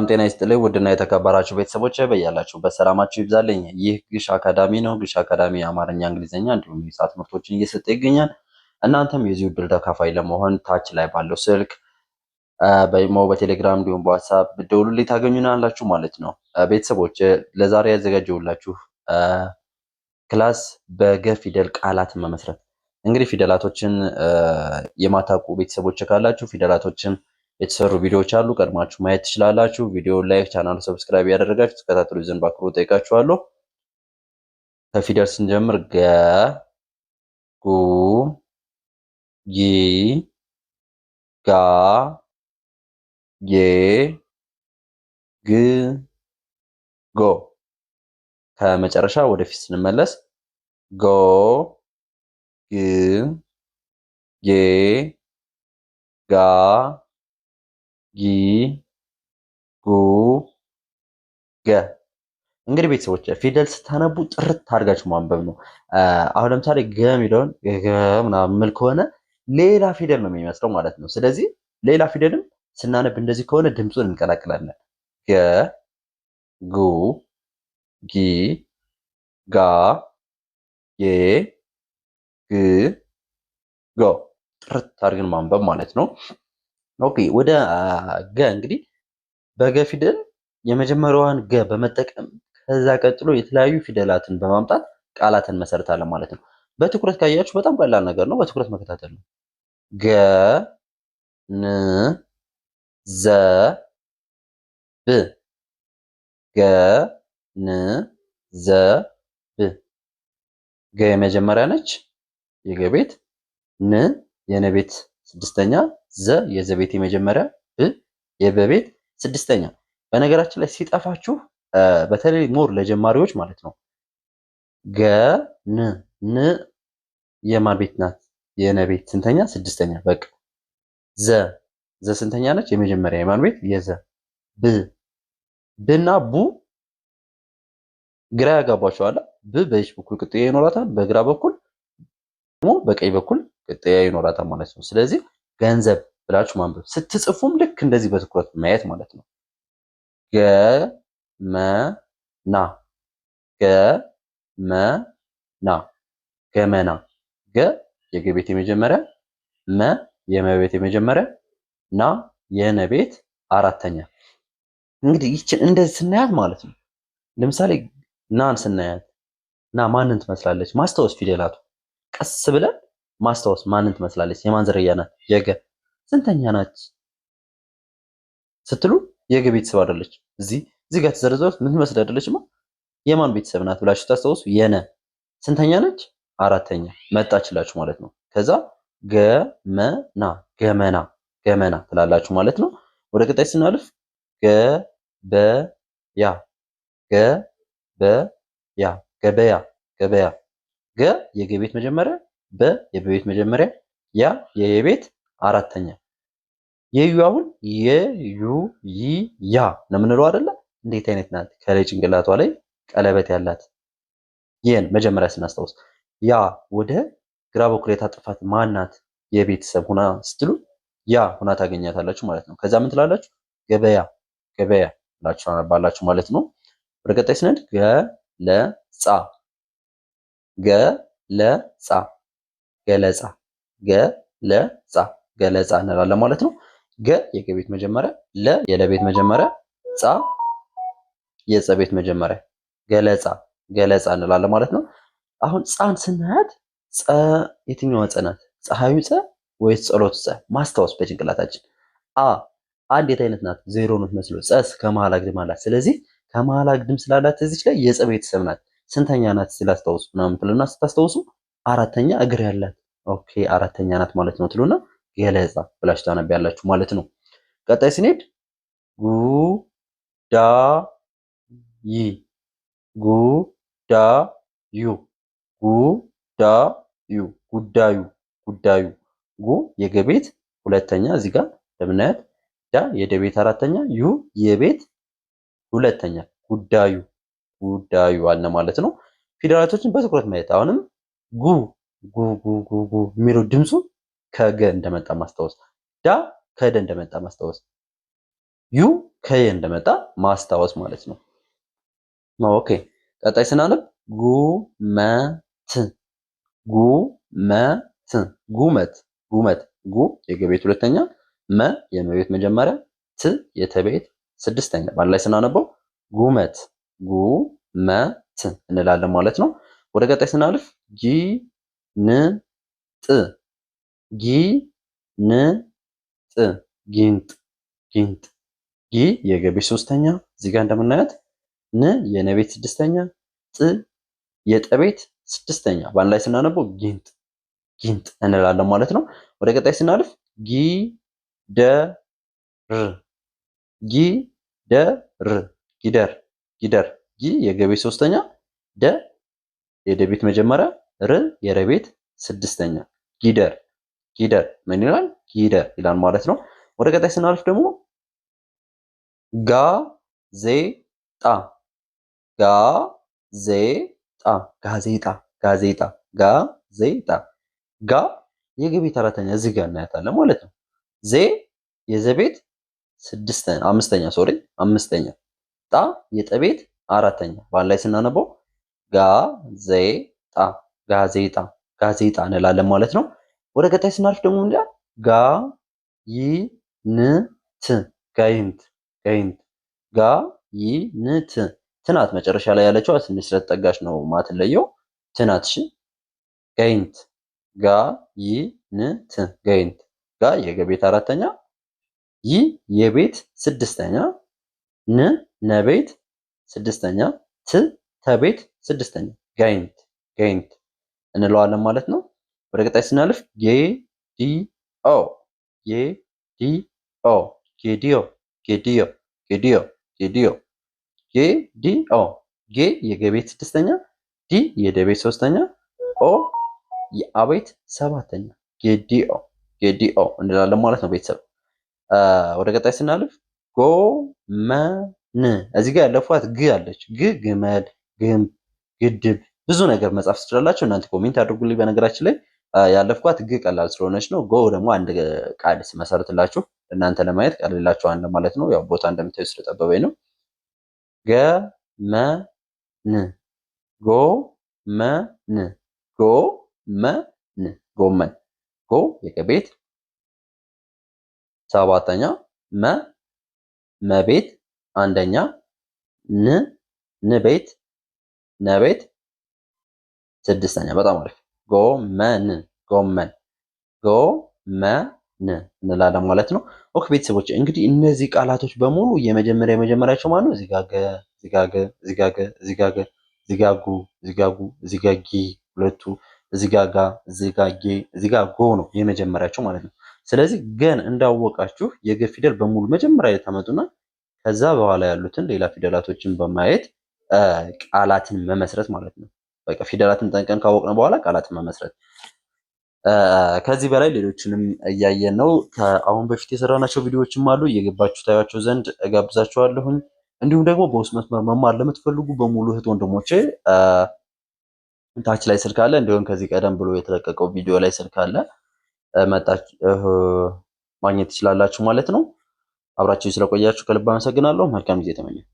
ጤና ይስጥልኝ ውድና የተከበራችሁ ቤተሰቦች በያላችሁበት ሰላማችሁ ይብዛልኝ። ይህ ግሽ አካዳሚ ነው። ግሽ አካዳሚ አማርኛ፣ እንግሊዝኛ እንዲሁም የሂሳብ ትምህርቶችን እየሰጠ ይገኛል። እናንተም የዚህ ዕድል ተካፋይ ለመሆን ታች ላይ ባለው ስልክ በኢሞ፣ በቴሌግራም እንዲሁም በዋትሳፕ ብትደውሉልኝ ታገኙናላችሁ ማለት ነው። ቤተሰቦች ለዛሬ ያዘጋጀሁላችሁ ክላስ በገ ፊደል ቃላትን መመስረት። እንግዲህ ፊደላቶችን የማታውቁ ቤተሰቦች ካላችሁ ፊደላቶችን የተሰሩ ቪዲዮዎች አሉ፣ ቀድማችሁ ማየት ትችላላችሁ። ቪዲዮ ላይክ፣ ቻናሉ ሰብስክራይብ ያደረጋችሁ ተከታተሉ ዘንድ በአክብሮት ጠይቃችኋለሁ። ከፊደል ስንጀምር ገ፣ ጉ፣ ጊ፣ ጋ፣ ጌ፣ ግ፣ ጎ። ከመጨረሻ ወደፊት ስንመለስ ጎ፣ ግ፣ ጌ፣ ጋ፣ ጊ፣ ጉ፣ ገ። እንግዲህ ቤተሰቦች ፊደል ስታነቡ ጥርት አድርጋችሁ ማንበብ ነው። አሁን ለምሳሌ ገ የሚለውን ገ ምናምን ምል ከሆነ ሌላ ፊደል ነው የሚመስለው ማለት ነው። ስለዚህ ሌላ ፊደልም ስናነብ እንደዚህ ከሆነ ድምፁን እንቀላቅላለን። ገ፣ ጉ፣ ጊ፣ ጋ፣ ጌ፣ ግ፣ ጎ። ጥርት አድርገን ማንበብ ማለት ነው። ኦኬ ወደ ገ እንግዲህ በገ ፊደል የመጀመሪያዋን ገ በመጠቀም ከዛ ቀጥሎ የተለያዩ ፊደላትን በማምጣት ቃላትን መሰረታለን ማለት ነው። በትኩረት ካያችሁ በጣም ቀላል ነገር ነው። በትኩረት መከታተል ነው። ገ፣ ን፣ ዘ፣ ብ። ገ፣ ን፣ ዘ፣ ብ። ገ የመጀመሪያ ነች የገ ቤት፣ ን የነ ቤት ስድስተኛ፣ ዘ የዘ ቤት የመጀመሪያ፣ ብ የበ ቤት ስድስተኛ። በነገራችን ላይ ሲጠፋችሁ በተለይ ሞር ለጀማሪዎች ማለት ነው ገ፣ ን፣ ን የማን ቤት ናት? የነ ቤት ስንተኛ? ስድስተኛ። በቃ ዘ፣ ዘ ስንተኛ ነች? የመጀመሪያ የማን ቤት? የዘ። ብ፣ ብና ቡ ግራ ያጋባችኋል። ብ በይች በኩል ቅጥያ ይኖራታል፣ በግራ በኩል ደግሞ በቀኝ በኩል ቅጥያ ይኖራታል ማለት ነው። ስለዚህ ገንዘብ ብላችሁ ማንበብ ስትጽፉም ልክ እንደዚህ በትኩረት ማየት ማለት ነው። ገ፣ መ፣ ና፣ ገ፣ መ፣ ና፣ ገመና። ገ የገ ቤት የመጀመሪያ፣ መ የመ ቤት የመጀመሪያ፣ ና የነ ቤት አራተኛ። እንግዲህ ይችን እንደዚህ ስናያት ማለት ነው። ለምሳሌ ናን ስናያት ና ማንን ትመስላለች? ማስታወስ ፊደላቱ ቀስ ብለን ማስታወስ ማንን ትመስላለች? የማን ዝርያ ናት? የገ። ስንተኛ ናች ስትሉ የገ ቤተሰብ አይደለች። እዚህ ጋር ተዘርዝሮት ምን ትመስል አይደለችማ? የማን ቤተሰብ ናት ብላችሁ ታስታውሱ። የነ ስንተኛ ነች? አራተኛ መጣችላችሁ ማለት ነው። ከዛ ገመና፣ ገመና፣ ገመና ትላላችሁ ማለት ነው። ወደ ቀጣይ ስናልፍ ገበያ፣ ገበያ፣ ገበያ፣ ገበያ። ገ የገ ቤት መጀመሪያ፣ በ የበ ቤት መጀመሪያ፣ ያ የየቤት አራተኛ። የዩ አሁን የዩ ይ ያ ነው የምንለው አይደለ? እንዴት አይነት ናት? ከላይ ጭንቅላቷ ላይ ቀለበት ያላት የን መጀመሪያ ስናስታውስ፣ ያ ወደ ግራ በኩል የታጠፋት ማናት? የቤተሰብ ሁና ስትሉ ያ ሁና ታገኛታላችሁ ማለት ነው። ከዛ ምን ትላላችሁ? ገበያ፣ ገበያ ብላችሁ ታነባላችሁ ማለት ነው። ወደ ቀጣይ ስንሄድ ገለጻ፣ ገለጻ፣ ገለጻ፣ ገለጻ፣ ገለጻ እንላለን ማለት ነው። ገ የገ ቤት መጀመሪያ፣ ለ የለ ቤት መጀመሪያ፣ ጻ የጸ ቤት መጀመሪያ፣ ገለጻ፣ ገለጻ እንላለን ማለት ነው። አሁን ጻን ስናያት ጸ የትኛዋ ጸ ናት? ፀሐዩ ጸ ወይስ ጸሎቱ ጸ? ማስታወስ በጭንቅላታችን። አንድ አይነት ናት፣ ዜሮ ነው የምትመስለው። ጸስ ከመሃል አግድም አላት። ስለዚህ ከመሃል አግድም ስላላት እዚች ላይ የጸ ቤተሰብ ናት። ስንተኛ ናት ስላስታውሱ ምናምን ትሉና ስታስታውሱ አራተኛ እግር ያላት ኦኬ አራተኛ ናት ማለት ነው ትሉና ገለጻ ብላችሁ ታነቢያላችሁ ማለት ነው። ቀጣይ ስንሄድ ጉዳይ፣ ጉዳዩ፣ ጉዳዩ፣ ጉዳዩ፣ ጉዳዩ። ጉ የገ ቤት ሁለተኛ እዚህ ጋር እንደምናያት፣ ዳ የደ ቤት አራተኛ፣ ዩ የቤት ሁለተኛ። ጉዳዩ፣ ጉዳዩ አለ ማለት ነው። ፊደላቶችን በትኩረት ማየት። አሁንም ጉ ጉ ጉ ጉ ጉ የሚለው ድምፁ ከገ እንደመጣ ማስታወስ፣ ዳ ከደ እንደመጣ ማስታወስ፣ ዩ ከየ እንደመጣ ማስታወስ ማለት ነው። ኦኬ ቀጣይ ስናነብ ጉመት ጉመት ጉመት ጉመት ጉ የገቤት ሁለተኛ መ የመቤት መጀመሪያ ት የተቤት ስድስተኛ በአንድ ላይ ስናነበው ጉመት ጉመት እንላለን ማለት ነው። ወደ ቀጣይ ስናልፍ ጊንጥ ጊንጥ ጊንጥ ጊንጥ ጊ የገቤት ሶስተኛ እዚህ ጋር እንደምናያት ን የነቤት ስድስተኛ ጥ የጠቤት ስድስተኛ በአንድ ላይ ስናነበው ጊንጥ ጊንጥ እንላለን ማለት ነው። ወደ ቀጣይ ስናልፍ ጊደር ጊደር ጊደር ጊደር ጊ የገቤት ሶስተኛ ደ የደቤት መጀመሪያ ር የረቤት ስድስተኛ ጊደር ጊደር ምን ይላል? ጊደር ይላል ማለት ነው። ወደ ቀጣይ ስናልፍ ደግሞ ጋዜጣ ጋዜጣ ጋዜጣ ጋዜጣ ጋዜጣ ጋ የገቤት አራተኛ እዚህ ጋር እናያታለን ማለት ነው። ዜ የዘቤት አምስተኛ ጣ የጠቤት አራተኛ በአንድ ላይ ስናነበው ጋዜጣ ጋዜጣ ጋዜጣ እንላለን ማለት ነው። ወደ ቀጣይ ስናልፍ ደግሞ ምንድነው? ጋይንት ጋይንት ጋይንት ጋይንት ትናት መጨረሻ ላይ ያለችው ትንሽ ስለተጠጋች ነው ማትለየው ትናት። እሺ ጋይንት ጋይንት ጋይንት ጋ የገቤት አራተኛ ይ የቤት ስድስተኛ ን ነቤት ስድስተኛ ት ተቤት ስድስተኛ ጋይንት ጋይንት እንለዋለን ማለት ነው። ወደ ቀጣይ ስናልፍ ጌዲኦ ጌዲኦ ጌዲዮ ጌዲዮ ጌዲዮ ጌዲዮ ጌዲኦ ጌ የገቤት ስድስተኛ ዲ የደቤት ሶስተኛ ኦ የአቤት ሰባተኛ ጌዲኦ ጌዲኦ እንላለን ማለት ነው ቤተሰብ። ወደ ቀጣይ ስናልፍ ጎመን እዚህ ጋር ያለፏት ግ አለች። ግ ግመል፣ ግንብ፣ ግድብ ብዙ ነገር መጻፍ ትችላላችሁ። እናንተ ኮሜንት አድርጉልኝ። በነገራችን ላይ ያለፍኳት ግ ቀላል ስለሆነች ነው። ጎ ደግሞ አንድ ቃል ስመሰርትላችሁ እናንተ ለማየት ቀልላችኋል ማለት ነው። ያው ቦታ እንደምታዩ ስለጠበበኝ ነው። ገመን ጎመን ጎመን ጎመን ጎ የገቤት ሰባተኛ መ መቤት አንደኛ ን ንቤት ነቤት ስድስተኛ በጣም አሪፍ ጎመን ጎመን ጎመን እንላለን ማለት ነው። ኦኬ ቤተሰቦች እንግዲህ እነዚህ ቃላቶች በሙሉ የመጀመሪያቸው ማለት ነው። እዚጋገ እዚጋገ እዚጋገ እዚጋገ እዚጋጉ እዚጋጉ እዚጋጊ ሁለቱ እዚጋጋ እዚጋጌ እዚጋጎ ነው የመጀመሪያቸው ማለት ነው። ስለዚህ ገን እንዳወቃችሁ የገ ፊደል በሙሉ መጀመሪያ ላይ ታመጡና ከዛ በኋላ ያሉትን ሌላ ፊደላቶችን በማየት ቃላትን መመስረት ማለት ነው። በቃ ፊደላትን ጠንቀን ካወቅን በኋላ ቃላትን መመስረት። ከዚህ በላይ ሌሎችንም እያየን ነው። ከአሁን በፊት የሰራናቸው ቪዲዮዎችም አሉ እየገባችሁ ታያቸው ዘንድ እጋብዛችኋለሁኝ። እንዲሁም ደግሞ በውስጥ መስመር መማር ለምትፈልጉ በሙሉ እህት ወንድሞቼ ታች ላይ ስልክ አለ። እንዲሁም ከዚህ ቀደም ብሎ የተለቀቀው ቪዲዮ ላይ ስልክ አለ፣ መጣችሁ ማግኘት ትችላላችሁ ማለት ነው። አብራችሁ ስለቆያችሁ ከልብ አመሰግናለሁ። መልካም ጊዜ ተመኘሁ።